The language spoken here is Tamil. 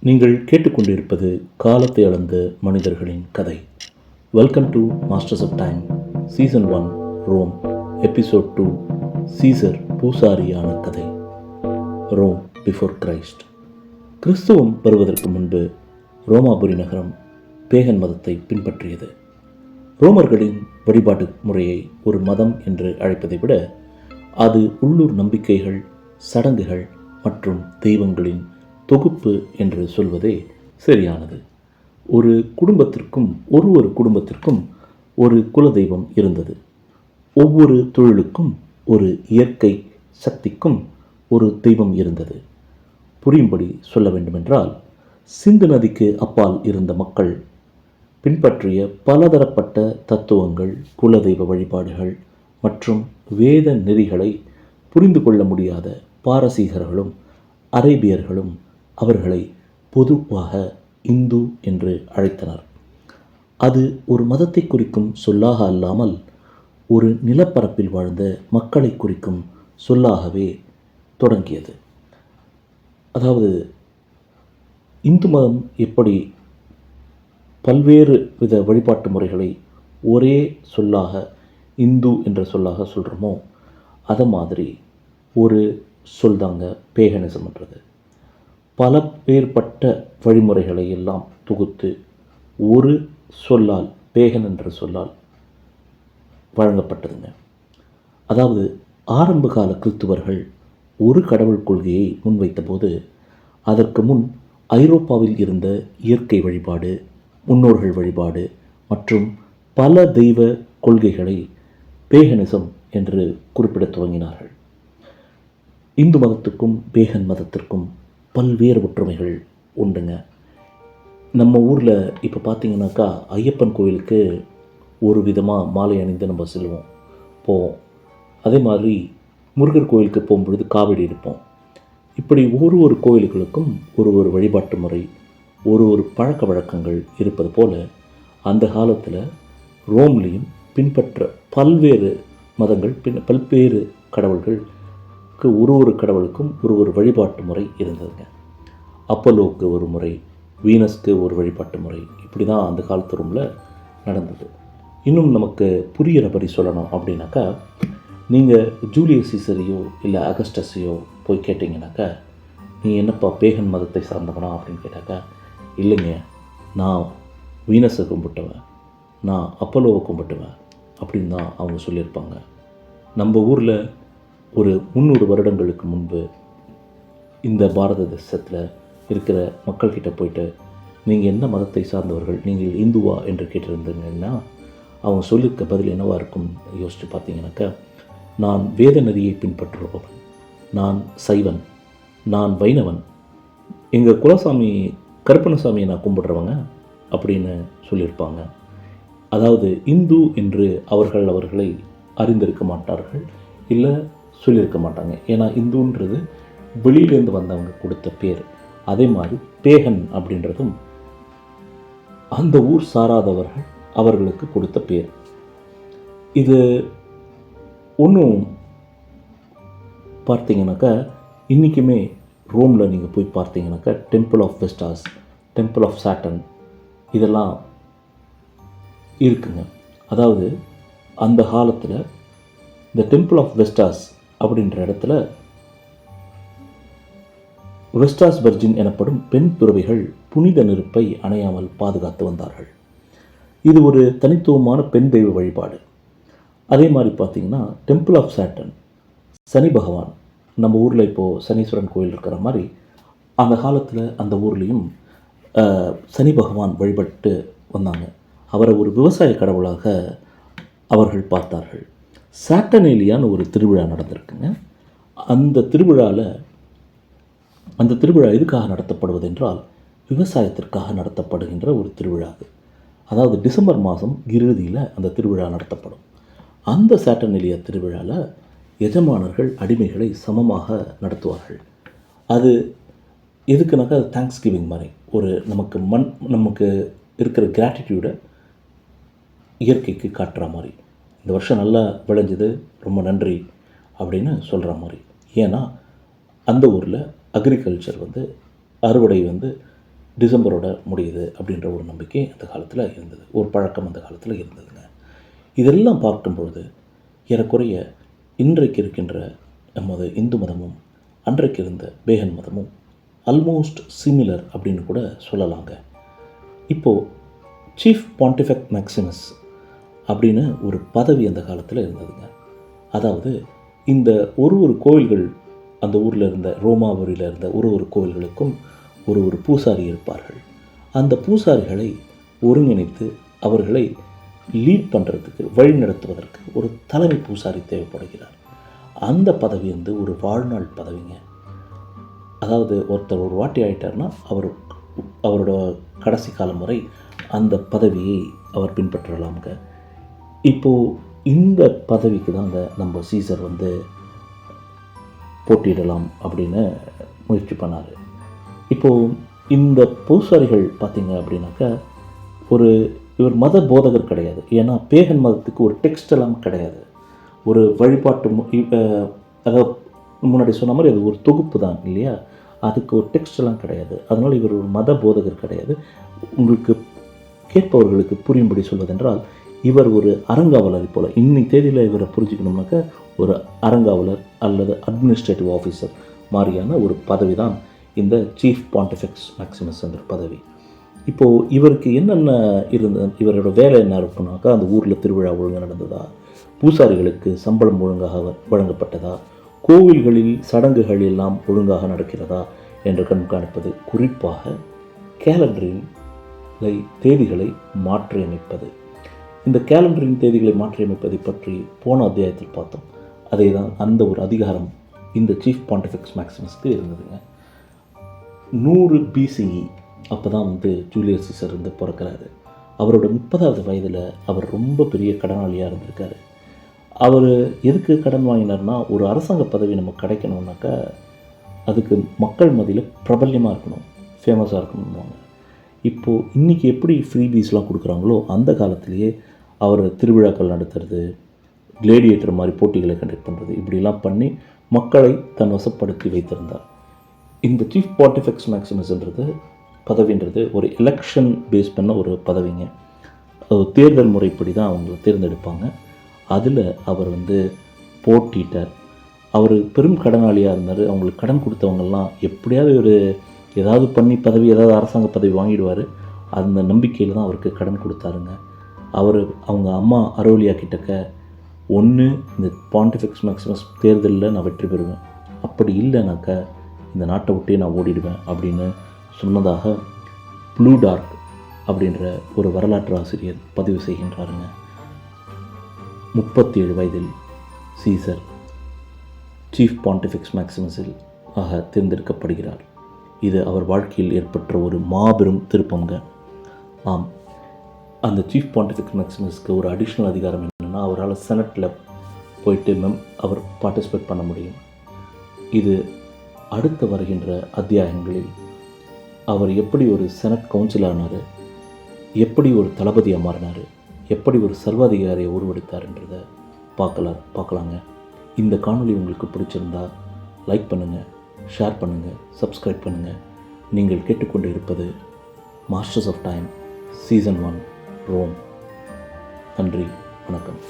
நீங்கள் கேட்டுக்கொண்டிருப்பது காலத்தை அளந்த மனிதர்களின் கதை. Welcome to masters of time season 1 Rome episode 2 Caesar பூசாரியான கதை. Rome before Christ. கிறிஸ்துவம் வருவதற்கு முன்பு ரோமாபுரி நகரம் பேகன் மதத்தை பின்பற்றியது. ரோமர்களின் வழிபாட்டு முறையை ஒரு மதம் என்று அழைப்பதை விட அது உள்ளூர் நம்பிக்கைகள், சடங்குகள் மற்றும் தெய்வங்களின் தொகுப்பு என்று சொல்வதே சரியானது. ஒரு குடும்பத்திற்கும் ஒரு குலதெய்வம் இருந்தது. ஒவ்வொரு தொழிலுக்கும் ஒரு இயற்கை சக்திக்கும் ஒரு தெய்வம் இருந்தது. புரியும்படி சொல்ல வேண்டுமென்றால், சிந்து நதிக்கு அப்பால் இருந்த மக்கள் பின்பற்றிய பலதரப்பட்ட தத்துவங்கள், குலதெய்வ வழிபாடுகள் மற்றும் வேத நெறிகளை புரிந்து கொள்ள முடியாத பாரசீகர்களும் அரேபியர்களும் அவர்களை பொதுவாக இந்து என்று அழைத்தனர். அது ஒரு மதத்தை குறிக்கும் சொல்லாக அல்லாமல் ஒரு நிலப்பரப்பில் வாழ்ந்த மக்களை குறிக்கும் சொல்லாகவே தொடங்கியது. அதாவது இந்து மதம் எப்படி பல்வேறு வித வழிபாட்டு முறைகளை ஒரே சொல்லாக, இந்து என்ற சொல்லாக சொல்கிறோமோ, அதை மாதிரி ஒரு சொல் தாங்க பேகனிசம் என்றது. பல வேறுபட்ட வழிமுறைகளை எல்லாம் தொகுத்து ஒரு சொல்லால், பேகன் என்ற சொல்லால் வழங்கப்பட்டதுங்க. அதாவது ஆரம்ப கால கிறிஸ்துவர்கள் ஒரு கடவுள் கொள்கையை முன்வைத்த போது, அதற்கு முன் ஐரோப்பாவில் இருந்த இயற்கை வழிபாடு, முன்னோர்கள் வழிபாடு மற்றும் பல தெய்வ கொள்கைகளை பேகனிசம் என்று குறிப்பிட துவங்கினார்கள். இந்து மதத்துக்கும் பேகன் மதத்திற்கும் பல்வேறு ஒற்றுமைகள் உண்டுங்க. நம்ம ஊரில் இப்போ பார்த்திங்கனாக்கா, ஐயப்பன் கோயிலுக்கு ஒரு விதமாக மாலை அணிந்து நம்ம போவோம். அதே மாதிரி முருகர் கோயிலுக்கு போகும்பொழுது காவடி எடுப்போம். இப்படி ஒரு கோயில்களுக்கும் ஒரு வழிபாட்டு முறை, ஒரு பழக்க வழக்கங்கள் இருப்பது போல் அந்த காலத்தில் ரோம்லேயும் பின்பற்ற பல்வேறு மதங்கள், பல்வேறு கடவுள்களுக்கு ஒரு கடவுளுக்கும் ஒரு வழிபாட்டு முறை இருந்ததுங்க. அப்போலோவுக்கு ஒரு முறை, வீனஸ்க்கு ஒரு வழிபாட்டு முறை, இப்படி தான் அந்த காலத்து ரூமில் நடந்தது. இன்னும் நமக்கு புரிகிறபடி சொல்லணும் அப்படின்னாக்கா, நீங்கள் ஜூலியஸ் சீசரையோ இல்லை அகஸ்டஸையோ போய் கேட்டிங்கனாக்கா, நீ என்னப்பா பேகன் மதத்தை சார்ந்தவனா அப்படின்னு கேட்டாக்கா, இல்லைங்க, நான் வீனஸை கும்பிட்டுவேன், நான் அப்போலோவை கும்பிட்டுவேன் அப்படின்னு தான் அவங்க சொல்லியிருப்பாங்க. நம்ம ஊரில் ஒரு 300 வருடங்களுக்கு முன்பு இந்த பாரத தேசத்தில் இருக்கிற மக்கள்கிட்ட போயிட்டு, நீங்கள் என்ன மதத்தை சார்ந்தவர்கள், நீங்கள் இந்துவா என்று கேட்டிருந்தீங்கன்னா அவங்க சொல்லியிருக்க பதில் என்னவாக இருக்கும் யோசித்து பார்த்தீங்கன்னாக்கா, நான் வேத நெறியை பின்பற்றுபவன், நான் சைவன், நான் வைணவன், எங்கள் குலசாமி கருப்பணசாமியை நான் கும்பிடுறவங்க அப்படின்னு சொல்லியிருப்பாங்க. அதாவது இந்து என்று அவர்களை அறிந்திருக்க மாட்டார்கள், இல்லை சொல்லியிருக்க மாட்டாங்க. ஏன்னா இந்துன்றது வெளியிலேருந்து வந்தவங்க கொடுத்த பேர். அதே மாதிரி பேகன் அப்படின்றதும் அந்த ஊர் சாராதவர்கள் அவர்களுக்கு கொடுத்த பேர். இது ஒன்றும் பார்த்தீங்கன்னாக்கா, இன்றைக்குமே ரோமில் நீங்கள் போய் பார்த்தீங்கன்னாக்கா, temple of Vesta's, temple of Saturn இதெல்லாம் இருக்குங்க. அதாவது அந்த காலத்தில் இந்த டெம்பிள் ஆஃப் வெஸ்டாஸ் அப்படின்ற இடத்துல வெஸ்டாஸ் வர்ஜின் எனப்படும் பெண் துறவிகள் புனித நெருப்பை அணையாமல் பாதுகாத்து வந்தார்கள். இது ஒரு தனித்துவமான பெண் தெய்வ வழிபாடு. அதே மாதிரி பார்த்திங்கன்னா, டெம்பிள் ஆஃப் சாட்டன், சனி பகவான், நம்ம ஊரில் இப்போது சனீஸ்வரன் கோயில் இருக்கிற மாதிரி அந்த காலத்தில் அந்த ஊர்லேயும் சனி பகவான் வழிபட்டு வந்தாங்க. அவரை ஒரு விவசாய கடவுளாக அவர்கள் பார்த்தார்கள். சாட்டனேலியான்னு ஒரு திருவிழா நடந்திருக்குங்க. அந்த திருவிழா எதுக்காக நடத்தப்படுவது என்றால், விவசாயத்திற்காக நடத்தப்படுகின்ற ஒரு திருவிழா அது. அதாவது டிசம்பர் மாதம் இறுதியில் அந்த திருவிழா நடத்தப்படும். அந்த சாட்டனேலியா திருவிழாவில் எஜமானர்கள் அடிமைகளை சமமாக நடத்துவார்கள். அது எதுக்குனாக்கா, அது தேங்க்ஸ் கிவிங் மாதிரி, ஒரு நமக்கு இருக்கிற கிராட்டிடியூடை இயற்கைக்கு காட்டுற மாதிரி, இந்த வருஷம் நல்லா விளைஞ்சது, ரொம்ப நன்றி அப்படின்னு சொல்கிற மாதிரி. ஏன்னா அந்த ஊரில் அக்ரிகல்ச்சர் அறுவடை டிசம்பரோட முடியுது அப்படின்ற ஒரு நம்பிக்கை அந்த காலத்தில் இருந்தது, ஒரு பழக்கம் அந்த காலத்தில் இருந்ததுங்க. இதெல்லாம் பார்க்கும்பொழுது ஏறக்குறைய இன்றைக்கு இருக்கின்ற நமது இந்து மதமும் அன்றைக்கு இருந்த பேகன் மதமும் ஆல்மோஸ்ட் சிமிலர் அப்படின்னு கூட சொல்லலாங்க. இப்போது சீஃப் பாண்டிஃபெக்ட் மேக்சிமஸ் அப்படின்னு ஒரு பதவி அந்த காலத்தில் இருந்ததுங்க. அதாவது இந்த ஒரு கோயில்கள், அந்த ஊரில் இருந்த ரோமாபுரியில் இருந்த ஒரு கோயில்களுக்கும் ஒரு பூசாரி இருப்பார்கள். அந்த பூசாரிகளை ஒருங்கிணைத்து அவர்களை லீட் பண்ணுறதுக்கு, வழி நடத்துவதற்கு ஒரு தலைமை பூசாரி தேவைப்படுகிறார். அந்த பதவி வந்து ஒரு வாழ்நாள் பதவிங்க. அதாவது ஒருத்தர் ஒரு வாட்டி ஆகிட்டார்னா அவரோட கடைசி காலம் வரை அந்த பதவியை அவர் பின்பற்றலாம்ங்க. இப்போது இந்த பதவிக்கு தாங்க நம்ம சீசர் வந்து போட்டியிடலாம் அப்படின்னு முயற்சி பண்ணார். இப்போது இந்த பூசாரிகள் பார்த்திங்க அப்படின்னாக்கா இவர் மத போதகர் கிடையாது. ஏன்னா பேகன் மதத்துக்கு ஒரு டெக்ஸ்ட் எல்லாம் கிடையாது, ஒரு வழிபாட்டு அதாவது முன்னாடி சொன்ன மாதிரி அது ஒரு தொகுப்பு தான் இல்லையா, அதுக்கு ஒரு டெக்ஸ்ட் எல்லாம் கிடையாது. அதனால் இவர் ஒரு மத போதகர் கிடையாது. உங்களுக்கு கேட்பவர்களுக்கு புரியும்படி சொல்வதென்றால் இவர் ஒரு அறங்காவலர் போல். இன்னைக்கு தேதியில் இவரை புரிஞ்சுக்கணும்னாக்கா ஒரு அறங்காவலர் அல்லது அட்மினிஸ்ட்ரேட்டிவ் ஆஃபீஸர் மாதிரியான ஒரு பதவி தான் இந்த சீஃப் பாண்டிஃபெக்ஸ் மேக்சிமஸ் என்ற பதவி. இப்போது இவருக்கு என்னென்ன இவரோட வேலை என்ன இருக்குனாக்கா, அந்த ஊரில் திருவிழா ஒழுங்காக நடந்ததா, பூசாரிகளுக்கு சம்பளம் ஒழுங்காக வழங்கப்பட்டதா, கோவில்களில் சடங்குகள் எல்லாம் ஒழுங்காக நடக்கிறதா என்று கண்காணிப்பது, குறிப்பாக கேலண்டரின் தேதிகளை மாற்றியமைப்பது. இந்த கேலண்டரின் தேதிகளை மாற்றியமைப்பதை பற்றி போன அத்தியாயத்தில் பார்த்தோம். அதே தான் அந்த ஒரு அதிகாரம் இந்த சீஃப் பாண்டிஃபெக்ஸ் மேக்சிமஸ்க்கு இருந்ததுங்க. 100 BCE அப்போ தான் வந்து ஜூலியஸ் சீசர் வந்து பிறக்கிறாரு. அவரோட 30வது வயதில் அவர் ரொம்ப பெரிய கடனாளியாக இருந்திருக்காரு. அவர் எதுக்கு கடன் வாங்கினார்னா, ஒரு அரசாங்க பதவி நமக்கு கிடைக்கணுன்னாக்கா அதுக்கு மக்கள் மத்தியில் பிரபல்யமாக இருக்கணும், ஃபேமஸாக இருக்கணும்னுவாங்க. இப்போது இன்றைக்கி எப்படி ஃப்ரீபீஸ்லாம் கொடுக்குறாங்களோ அந்த காலத்திலேயே அவர் திருவிழாக்கள் நடத்துறது, கிளேடியேட்டர் மாதிரி போட்டிகளை கண்டக்ட் பண்ணுறது, இப்படிலாம் பண்ணி மக்களை தன் வசப்படுத்தி வைத்திருந்தார். இந்த சீஃப் பாண்டிஃபெக்ஸ் மேக்சிமஸ்ன்றது பதவின்றது ஒரு எலெக்ஷன் பேஸ் பண்ண ஒரு பதவிங்க. தேர்தல் முறைப்படி தான் அவங்களை தேர்ந்தெடுப்பாங்க. அதில் அவர் வந்து போட்டிட்டார். அவர் பெரும் கடனாளியாக இருந்தார். அவங்களுக்கு கடன் கொடுத்தவங்கெல்லாம் எப்படியாவது ஏதாவது பண்ணி ஏதாவது அரசாங்க பதவி வாங்கிடுவார், அந்த நம்பிக்கையில் தான் அவருக்கு கடன் கொடுத்தாருங்க. அவங்க அம்மா அரோலியா கிட்டக்க, ஒன்று இந்த பாண்டிஃபெக்ஸ் மேக்சிமஸ் தேர்தலில் நான் வெற்றி பெறுவேன், அப்படி இல்லைனாக்கா இந்த நாட்டை விட்டே நான் ஓடிடுவேன் அப்படின்னு சொன்னதாக ப்ளூடார்க் அப்படின்ற ஒரு வரலாற்று ஆசிரியர் பதிவு செய்கின்றாருங்க. 37 வயதில் சீசர் சீஃப் பாண்டிஃபெக்ஸ் மேக்சிமஸில் ஆக தேர்ந்தெடுக்கப்படுகிறார். இது அவர் வாழ்க்கையில் ஏற்பட்ட ஒரு மாபெரும் திருப்பங்க. ஆம், அந்த சீஃப் பாண்டிஃபெக்ஸ் மேக்சிமஸ்க்கு ஒரு அடிஷ்னல் அதிகாரம் என்னென்னா, அவரால் செனட்டில் போயிட்டு அவர் பார்ட்டிசிபேட் பண்ண முடியும். இது அடுத்து வருகின்ற அத்தியாயங்களில் அவர் எப்படி ஒரு செனட் கவுன்சில் ஆனார், எப்படி ஒரு தளபதியாக மாறினார், எப்படி ஒரு சர்வாதிகாரியை உருவெடுத்தார்ன்றதை பார்க்கலாங்க. இந்த காணொளி உங்களுக்கு பிடிச்சிருந்தா லைக் பண்ணுங்கள், ஷேர் பண்ணுங்கள், சப்ஸ்கிரைப் பண்ணுங்கள். நீங்கள் கேட்டுக்கொண்டு இருப்பது masters of time season 1 Rome. நன்றி, வணக்கம்.